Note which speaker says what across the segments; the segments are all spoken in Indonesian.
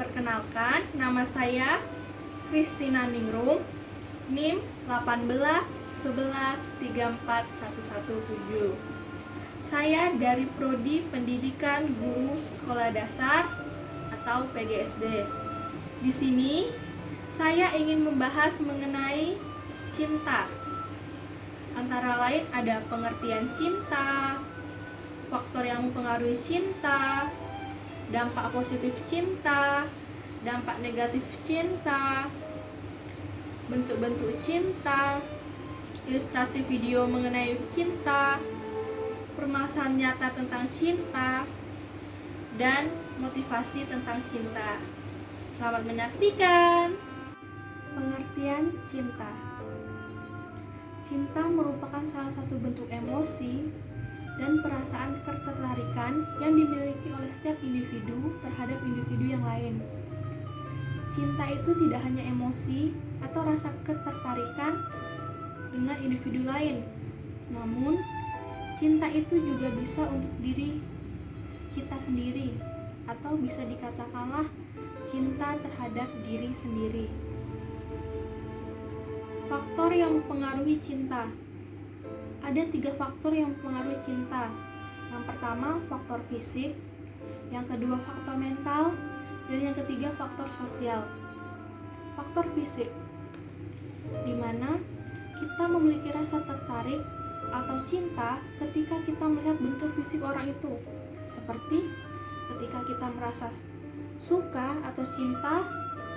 Speaker 1: Perkenalkan, nama saya Christina Ningrum, NIM 181134117. Saya dari Prodi Pendidikan Guru Sekolah Dasar atau PGSD. Di sini saya ingin membahas mengenai cinta. Antara lain ada pengertian cinta, faktor yang mempengaruhi cinta, dampak positif cinta, dampak negatif cinta, bentuk-bentuk cinta, ilustrasi video mengenai cinta, permasalahan nyata tentang cinta, dan motivasi tentang cinta. Selamat menyaksikan. Pengertian cinta. Cinta merupakan salah satu bentuk emosi dan perasaan ketertarikan yang dimiliki oleh setiap individu terhadap individu yang lain. Cinta itu tidak hanya emosi atau rasa ketertarikan dengan individu lain, namun cinta itu juga bisa untuk diri kita sendiri, atau bisa dikatakanlah cinta terhadap diri sendiri. Faktor yang mempengaruhi cinta. Ada 3 faktor yang mempengaruhi cinta. Yang pertama, faktor fisik. Yang kedua, faktor mental. Dan yang ketiga, faktor sosial. Faktor fisik, di mana kita memiliki rasa tertarik atau cinta ketika kita melihat bentuk fisik orang itu. Seperti ketika kita merasa suka atau cinta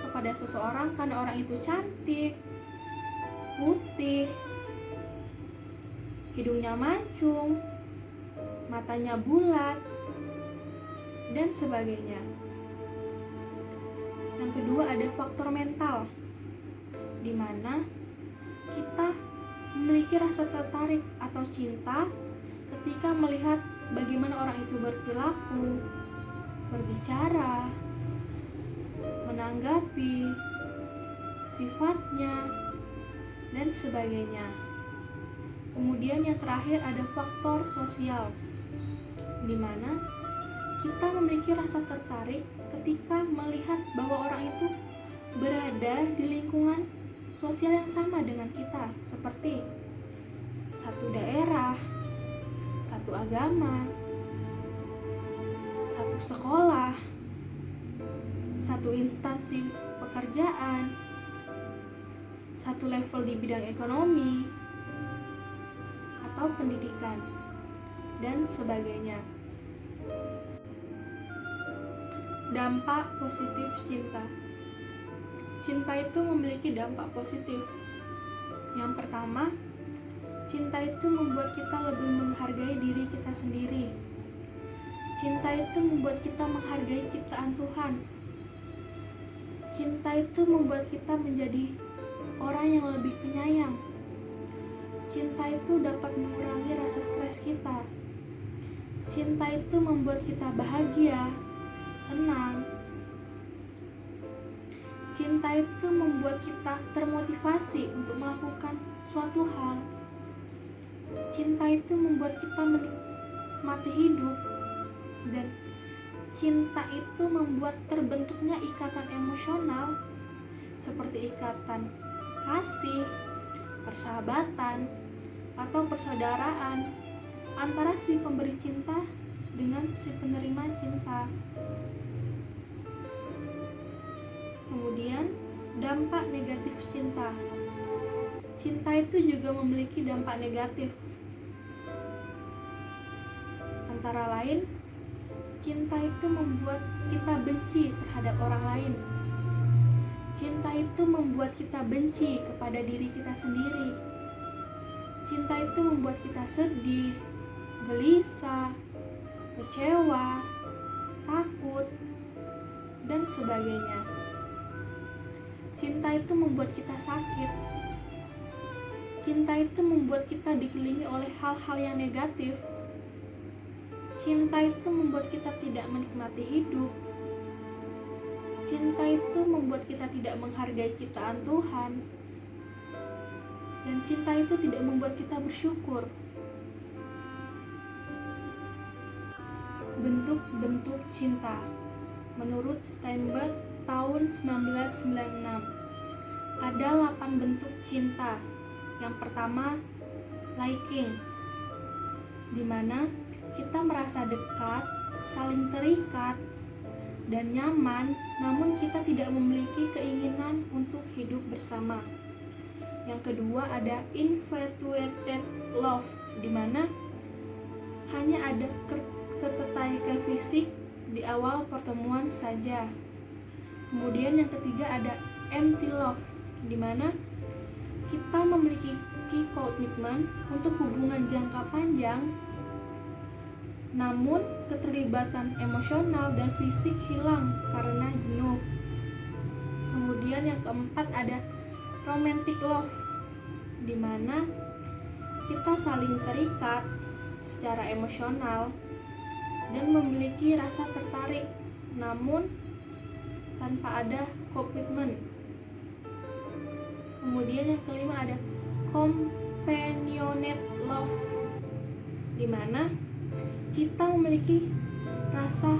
Speaker 1: kepada seseorang karena orang itu cantik, putih, hidungnya mancung, matanya bulat, dan sebagainya. Yang kedua ada faktor mental, di mana kita memiliki rasa tertarik atau cinta ketika melihat bagaimana orang itu berperilaku, berbicara, menanggapi, sifatnya, dan sebagainya. Kemudian yang terakhir ada faktor sosial, di mana kita memiliki rasa tertarik ketika melihat bahwa orang itu berada di lingkungan sosial yang sama dengan kita, seperti satu daerah, satu agama, satu sekolah, satu instansi pekerjaan, satu level di bidang ekonomi atau pendidikan, dan sebagainya. Dampak positif cinta. Cinta itu memiliki dampak positif. Yang pertama, cinta itu membuat kita lebih menghargai diri kita sendiri. Cinta itu membuat kita menghargai ciptaan Tuhan. Cinta itu membuat kita menjadi orang yang lebih penyayang. Cinta itu dapat mengurangi rasa stres kita. Cinta itu membuat kita bahagia, senang. Cinta itu membuat kita termotivasi untuk melakukan suatu hal. Cinta itu membuat kita menikmati hidup, dan cinta itu membuat terbentuknya ikatan emosional seperti ikatan kasih, persahabatan, atau persaudaraan antara si pemberi cinta dengan si penerima cinta. Kemudian, dampak negatif cinta. Cinta itu juga memiliki dampak negatif. Antara lain, cinta itu membuat kita benci terhadap orang lain. Cinta itu membuat kita benci kepada diri kita sendiri. Cinta itu membuat kita sedih, gelisah, kecewa, takut, dan sebagainya. Cinta itu membuat kita sakit. Cinta itu membuat kita dikelilingi oleh hal-hal yang negatif. Cinta itu membuat kita tidak menikmati hidup. Cinta itu membuat kita tidak menghargai ciptaan Tuhan. Dan cinta itu tidak membuat kita bersyukur. Bentuk-bentuk cinta. Menurut Steinberg tahun 1996. Ada 8 bentuk cinta. Yang pertama, liking, di mana kita merasa dekat, saling terikat, dan nyaman, namun kita tidak memiliki keinginan untuk hidup bersama. Yang kedua ada infatuated love, di mana hanya ada ketertarikan fisik di awal pertemuan saja. Kemudian yang ketiga ada empty love, di mana kita memiliki komitmen untuk hubungan jangka panjang, namun keterlibatan emosional dan fisik hilang karena jenuh. Kemudian yang keempat ada romantic love, di mana kita saling terikat secara emosional dan memiliki rasa tertarik, namun tanpa ada komitmen. Kemudian yang kelima ada companionate love, di mana kita memiliki rasa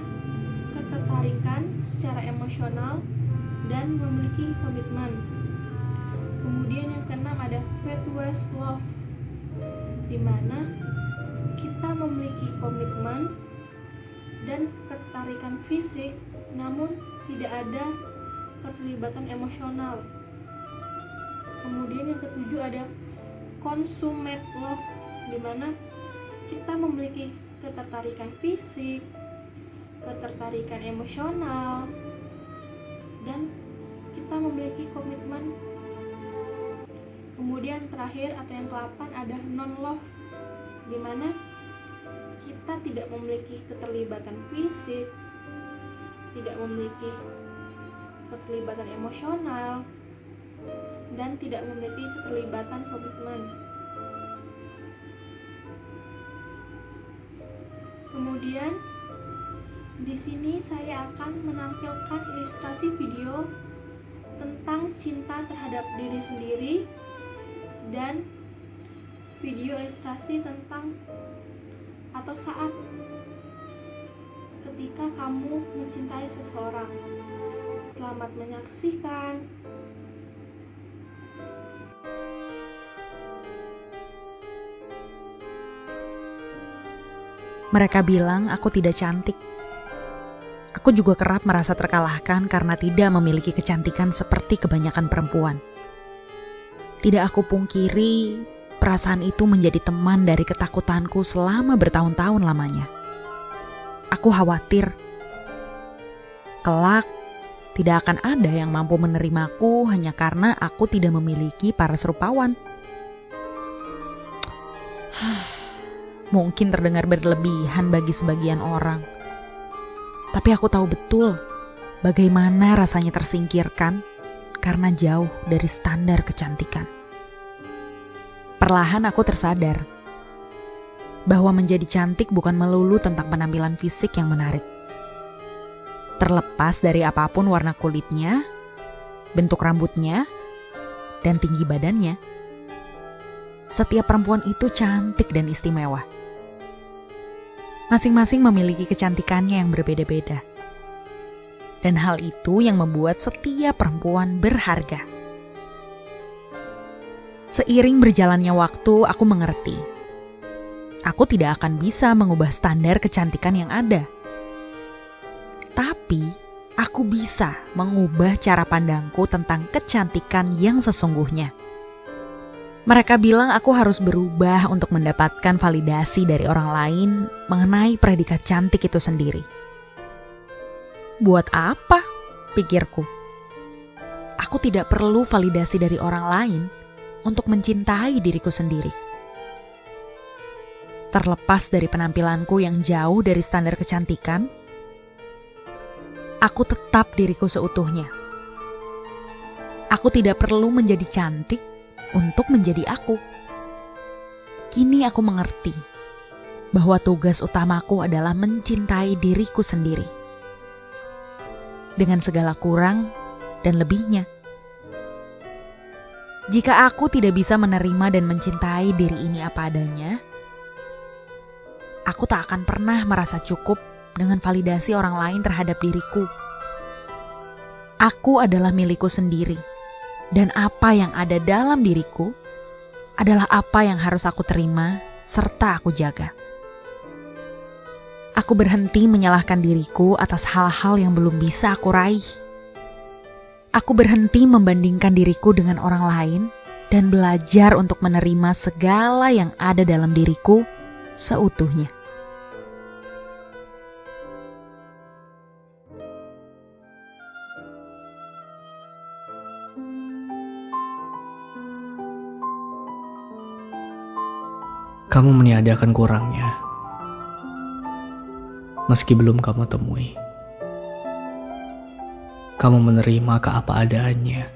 Speaker 1: ketertarikan secara emosional dan memiliki komitmen. Kemudian yang keenam ada virtuous love, di mana kita memiliki komitmen dan ketertarikan fisik, namun tidak ada keterlibatan emosional. Kemudian yang ketujuh ada consummate love, di mana kita memiliki ketertarikan fisik, ketertarikan emosional, dan kita memiliki komitmen. Kemudian terakhir atau yang ke-8 ada non-love, di mana kita tidak memiliki keterlibatan fisik, tidak memiliki keterlibatan emosional, dan tidak memiliki keterlibatan komitmen. Kemudian di sini saya akan menampilkan ilustrasi video tentang cinta terhadap diri sendiri dan video ilustrasi tentang atau saat ketika kamu mencintai seseorang. Selamat menyaksikan.
Speaker 2: Mereka bilang aku tidak cantik. Aku juga kerap merasa terkalahkan karena tidak memiliki kecantikan seperti kebanyakan perempuan. Tidak aku pungkiri, perasaan itu menjadi teman dari ketakutanku selama bertahun-tahun lamanya. Aku khawatir, kelak tidak akan ada yang mampu menerimaku hanya karena aku tidak memiliki paras rupawan. Mungkin terdengar berlebihan bagi sebagian orang. Tapi aku tahu betul bagaimana rasanya tersingkirkan karena jauh dari standar kecantikan. Perlahan aku tersadar bahwa menjadi cantik bukan melulu tentang penampilan fisik yang menarik. Terlepas dari apapun warna kulitnya, bentuk rambutnya, dan tinggi badannya, setiap perempuan itu cantik dan istimewa. Masing-masing memiliki kecantikannya yang berbeda-beda. Dan hal itu yang membuat setiap perempuan berharga. Seiring berjalannya waktu, aku mengerti. Aku tidak akan bisa mengubah standar kecantikan yang ada. Tapi, aku bisa mengubah cara pandangku tentang kecantikan yang sesungguhnya. Mereka bilang aku harus berubah untuk mendapatkan validasi dari orang lain mengenai predikat cantik itu sendiri. Buat apa? Pikirku. Aku tidak perlu validasi dari orang lain untuk mencintai diriku sendiri. Terlepas dari penampilanku yang jauh dari standar kecantikan, aku tetap diriku seutuhnya. Aku tidak perlu menjadi cantik untuk menjadi aku. Kini aku mengerti bahwa tugas utamaku adalah mencintai diriku sendiri. Dengan segala kurang dan lebihnya. Jika aku tidak bisa menerima dan mencintai diri ini apa adanya, aku tak akan pernah merasa cukup dengan validasi orang lain terhadap diriku. Aku adalah milikku sendiri, dan apa yang ada dalam diriku adalah apa yang harus aku terima serta aku jaga. Aku berhenti menyalahkan diriku atas hal-hal yang belum bisa aku raih. Aku berhenti membandingkan diriku dengan orang lain dan belajar untuk menerima segala yang ada dalam diriku seutuhnya.
Speaker 3: Kamu meniadakan kurangnya, meski belum kamu temui. Kamu menerima ke apa adanya.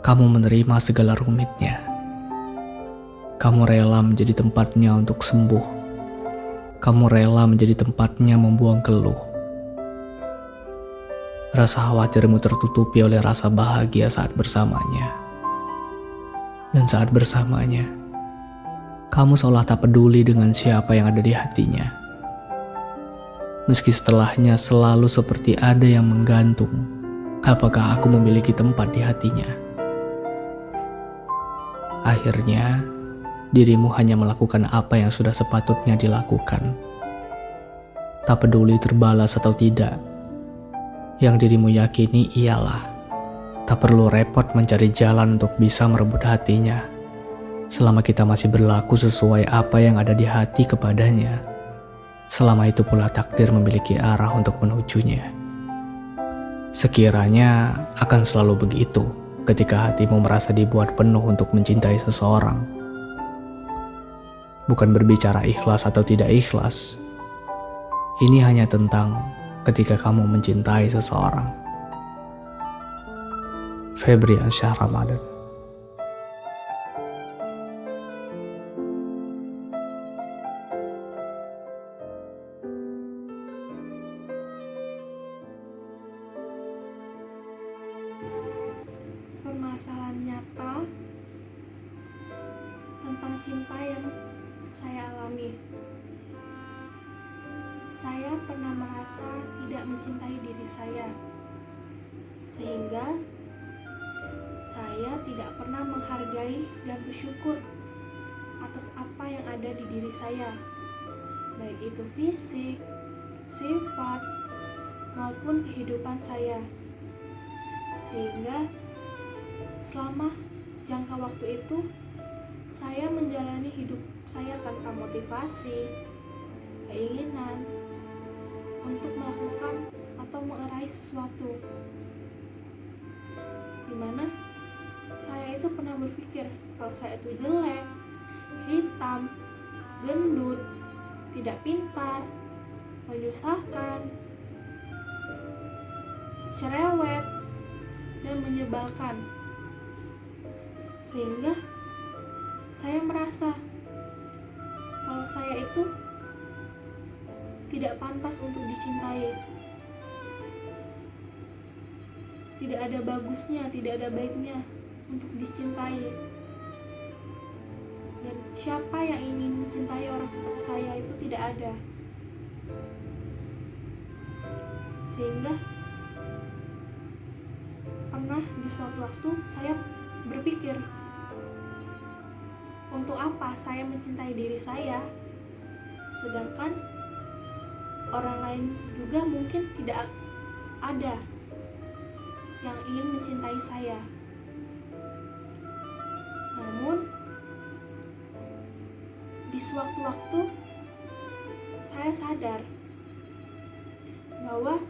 Speaker 3: Kamu menerima segala rumitnya. Kamu rela menjadi tempatnya untuk sembuh. Kamu rela menjadi tempatnya membuang keluh. Rasa khawatirmu tertutupi oleh rasa bahagia saat bersamanya. Dan saat bersamanya, kamu seolah tak peduli dengan siapa yang ada di hatinya. Meski setelahnya selalu seperti ada yang menggantung, apakah aku memiliki tempat di hatinya? Akhirnya, dirimu hanya melakukan apa yang sudah sepatutnya dilakukan. Tak peduli terbalas atau tidak. Yang dirimu yakini ialah, tak perlu repot mencari jalan untuk bisa merebut hatinya. Selama kita masih berlaku sesuai apa yang ada di hati kepadanya, selama itu pula takdir memiliki arah untuk menujunya. Sekiranya akan selalu begitu ketika hatimu merasa dibuat penuh untuk mencintai seseorang. Bukan berbicara ikhlas atau tidak ikhlas. Ini hanya tentang ketika kamu mencintai seseorang. Febriansyah Ramadan.
Speaker 1: Permasalahan nyata tentang cinta yang saya alami. Saya pernah merasa tidak mencintai diri saya, sehingga saya tidak pernah menghargai dan bersyukur atas apa yang ada di diri saya, baik itu fisik, sifat, maupun kehidupan saya. Sehingga selama jangka waktu itu, saya menjalani hidup saya tanpa motivasi, keinginan untuk melakukan atau meraih sesuatu. Dimana saya itu pernah berpikir kalau saya itu jelek, hitam, gendut, tidak pintar, menyusahkan, cerewet, dan menyebalkan. Sehingga saya merasa kalau saya itu tidak pantas untuk dicintai. Tidak ada bagusnya, tidak ada baiknya untuk dicintai. Dan siapa yang ingin mencintai orang seperti saya itu tidak ada. Sehingga pernah di suatu waktu saya berpikir, untuk apa saya mencintai diri saya, sedangkan orang lain juga mungkin tidak ada yang ingin mencintai saya. Namun di sewaktu-waktu saya sadar bahwa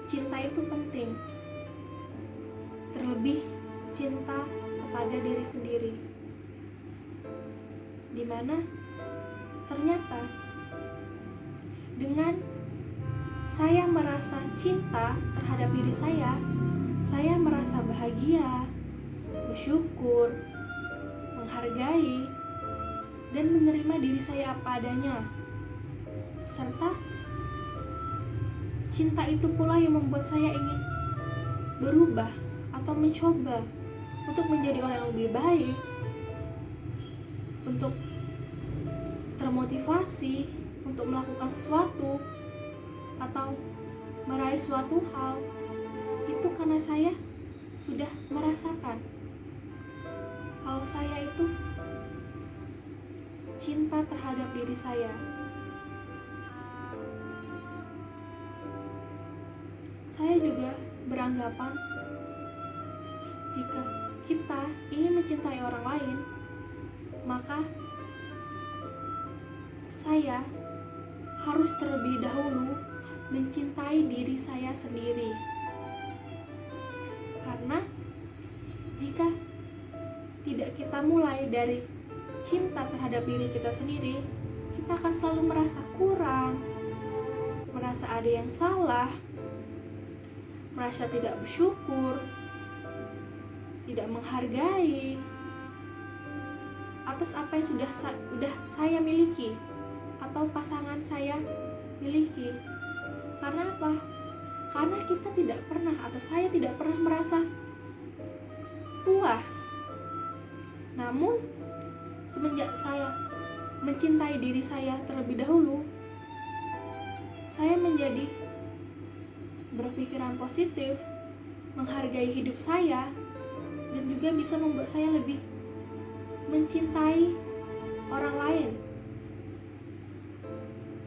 Speaker 1: cinta itu penting, terlebih cinta kepada diri sendiri, dimana ternyata dengan saya merasa cinta terhadap diri saya merasa bahagia, bersyukur, menghargai, dan menerima diri saya apa adanya. Serta cinta itu pula yang membuat saya ingin berubah atau mencoba untuk menjadi orang yang lebih baik, untuk termotivasi untuk melakukan sesuatu atau meraih suatu hal, itu karena saya sudah merasakan kalau saya itu cinta terhadap diri saya. Saya juga beranggapan jika kita ingin mencintai orang lain, maka saya harus terlebih dahulu mencintai diri saya sendiri. Karena jika tidak kita mulai dari cinta terhadap diri kita sendiri, kita akan selalu merasa kurang, merasa ada yang salah, merasa tidak bersyukur, tidak menghargai atas apa yang sudah saya miliki atau pasangan saya miliki. Karena apa? Karena kita tidak pernah, atau saya tidak pernah merasa puas. Namun semenjak saya mencintai diri saya terlebih dahulu, saya menjadi berpikiran positif, menghargai hidup saya, dan juga bisa membuat saya lebih mencintai orang lain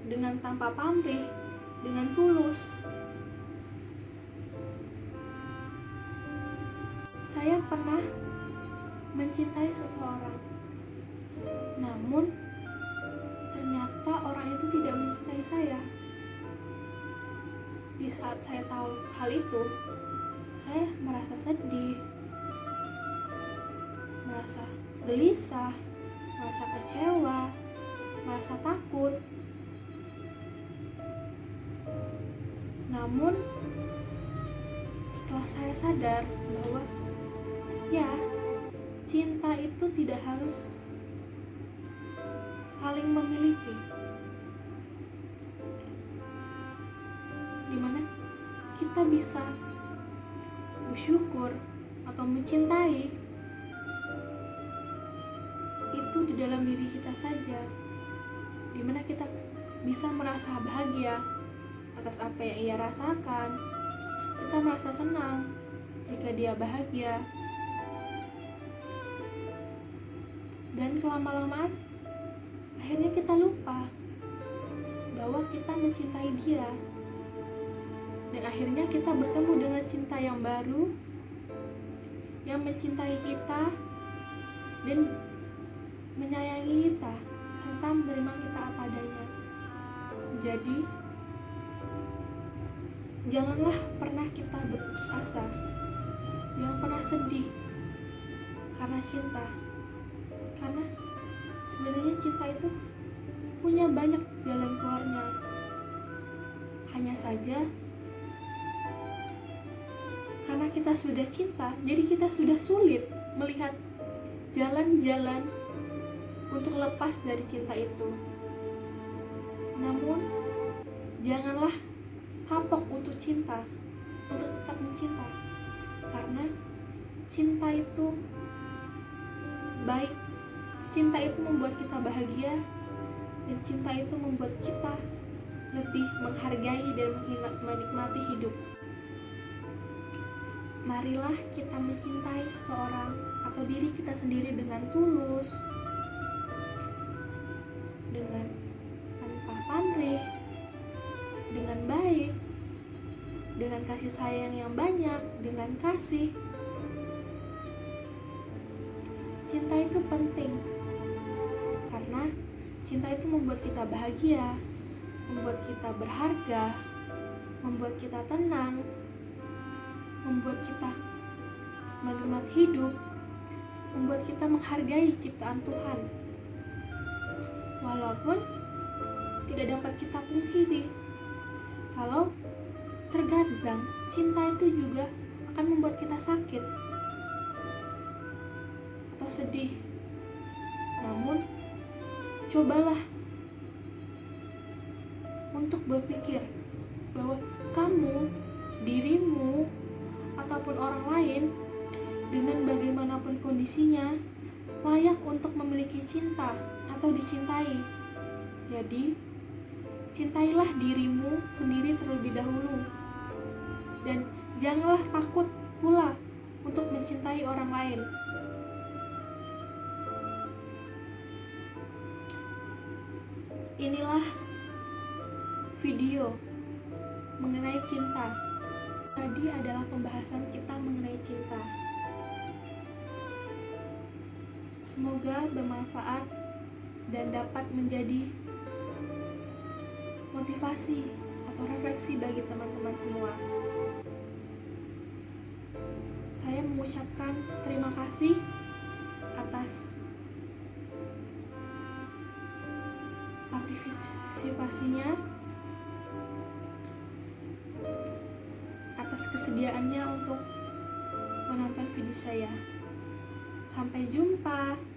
Speaker 1: dengan tanpa pamrih, dengan tulus. Saya pernah mencintai seseorang, namun ternyata orang itu tidak mencintai saya. Di saat saya tahu hal itu, saya merasa sedih, merasa gelisah, merasa kecewa, merasa takut. Namun setelah saya sadar bahwa ya, cinta itu tidak harus saling memiliki, dimana kita bisa bersyukur atau mencintai itu di dalam diri kita saja, dimana kita bisa merasa bahagia atas apa yang ia rasakan. Kita merasa senang jika dia bahagia, dan kelama-lamaan akhirnya kita lupa bahwa kita mencintai dia, dan akhirnya kita bertemu dengan cinta yang baru yang mencintai kita dan menyayangi kita serta menerima kita apa adanya. Jadi janganlah pernah kita berputus asa, jangan pernah sedih karena cinta. Karena sebenarnya cinta itu punya banyak jalan keluarnya. Hanya saja karena kita sudah cinta, jadi kita sudah sulit melihat jalan-jalan untuk lepas dari cinta itu. Namun janganlah kapok untuk cinta, untuk tetap mencinta. Karena cinta itu baik, cinta itu membuat kita bahagia, dan cinta itu membuat kita lebih menghargai dan menikmati hidup. Marilah kita mencintai seseorang atau diri kita sendiri dengan tulus, dengan tanpa pamrih, dengan baik, dengan kasih sayang yang banyak, dengan kasih. Cinta itu penting karena cinta itu membuat kita bahagia, membuat kita berharga, membuat kita tenang, membuat kita menikmati hidup, membuat kita menghargai ciptaan Tuhan. Walaupun tidak dapat kita pungkiri kalau terkadang cinta itu juga akan membuat kita sakit atau sedih. Namun cobalah untuk berpikir bahwa kamu, dirimu, ataupun orang lain dengan bagaimanapun kondisinya layak untuk memiliki cinta atau dicintai. Jadi cintailah dirimu sendiri terlebih dahulu, dan janganlah takut pula untuk mencintai orang lain. Inilah video mengenai cinta. Tadi adalah pembahasan kita mengenai cinta. Semoga bermanfaat dan dapat menjadi motivasi atau refleksi bagi teman-teman semua. Saya mengucapkan terima kasih atas partisipasinya, atas kesediaannya untuk menonton video saya. Sampai jumpa.